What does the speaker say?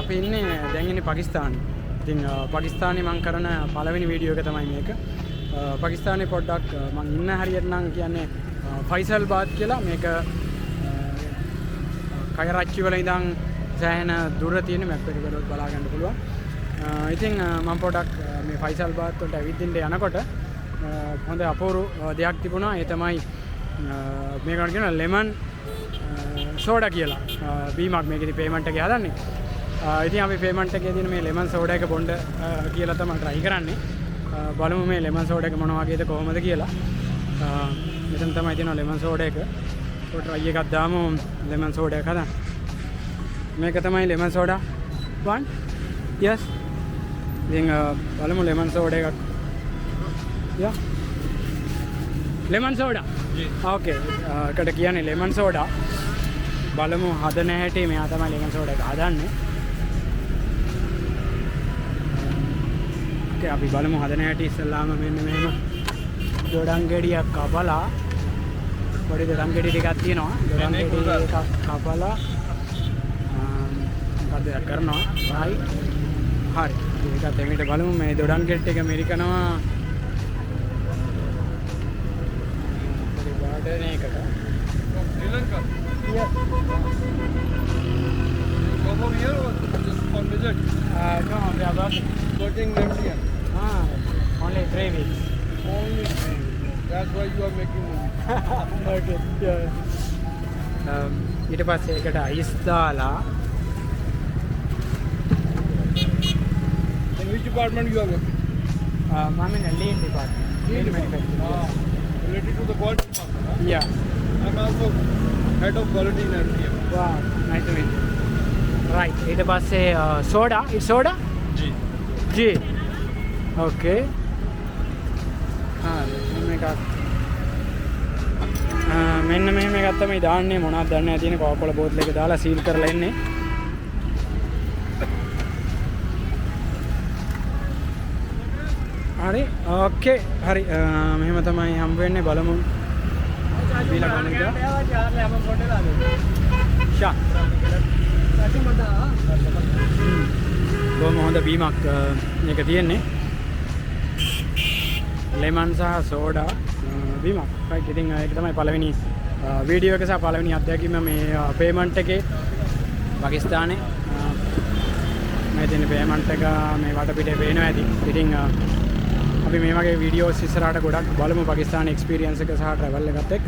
අපි ඉන්නේ දැන් ඉන්නේ පාකිස්තානේ. ඉතින් පාකිස්තානේ මම කරන පළවෙනි වීඩියෝ එක තමයි මේක. පාකිස්තානේ පොඩ්ඩක් මම ඉන්න හරියට නම් කියන්නේ ෆයිසල්බාද් කියලා මේක කයරච්චි වල ඉඳන් සෑහෙන දුර තියෙන මැප් එක බලවත් බලා ගන්න පුළුවන්. ඉතින් මම පොඩ්ඩක් මේ ෆයිසල්බාද් වලට ඇවිදින්න යනකොට හොඳ අපූර්ව දෙයක් තිබුණා. ඒ තමයි මේකට කියන ලෙමන් සෝඩා කියලා. බීමක් මේකේදී පේමන්ට් එකේ හදන්නේ. ඉතින් අපි පේමන්ට් එකේ තියෙන මේ ලෙමන් සෝඩා එක බොන්න කියලා තමයි try කරන්නේ. බලමු මේ ලෙමන් සෝඩා එක මොන වගේද කොහොමද කියලා. මෙතන තමයි තියෙන ලෙමන් සෝඩා එක. ඒක try එකක් දාමු ලෙමන් සෝඩා එක හදන්න. මේක තමයි ලෙමන් සෝඩා 1. yes. ඉතින් බලමු ලෙමන් සෝඩා එකක්. yeah. Lemon soda. ඕකේ. එකට කියන්නේ ලෙමන් සෝඩා. බලමු හදන හැටි. මෙයා තමයි ලෙමන් සෝඩා එක හදන්නේ. ඕකේ අපි බලමු හදන හැටි. ඉස්සල්ලාම මෙන්න මෙහෙම දොඩම් ගෙඩියක් කපලා පොඩි දොඩම් ගෙඩි ටිකක් තියෙනවා. දොඩම් ගෙඩි එකක් කපලා මොකද කරනවා? right. හරි. ඒකත් එමිට බලමු මේ දොඩම් ගෙඩි එක මෙරිකනවා වාඩන එකට. Sri Lanka? Yes. Come over here or just on visit? No, we are working next year. Only 3 weeks. Only 3 weeks. That's why you are making money. Okay. Yeah. ඊට පස්සේ ඒකට අයිස් දාලා. In which department you are working? I'm in a lean department. Lean manufacturing. Related to the quality department? Huh? Yeah. I'm also head of quality in MTM. Wow, nice to meet you. Right. ඊට පස්සේ soda. It's soda? G. G. Okay. මෙන්න මෙහෙම එකක් තමයි දාන්නේ. මොනවද දන්නේ නැහැ තියෙන කොකෝල බෝතල් එක දාලා සීල් කරලා ඉන්නේ. හරි. ඕකේ. හරි. මෙහෙම තමයි හම්බ වෙන්නේ. බලමු. බීලා ගන්න එක. ෂා. බොහොම හොඳ බීමක් මේක තියෙන්නේ. ලෙමන් සහ සෝඩා බීමක්. රයිට්. ඉතින් ඒක තමයි පළවෙනි වීඩියෝ එක සහ පළවෙනි අත්දැකීම මේ පේමන්ට් එකේ පාකිස්තානේ. මේ තියෙන පේමන්ට් එක මේ වටපිටේ පේනවා ඇති. ඉතින් අපි මේ වගේ වීඩියෝස් ඉස්සරහට ගොඩක් බලමු පාකිස්තාන එක්ස්පීරියන්ස් එක සහ ට්‍රැවල් එකත් එක්ක.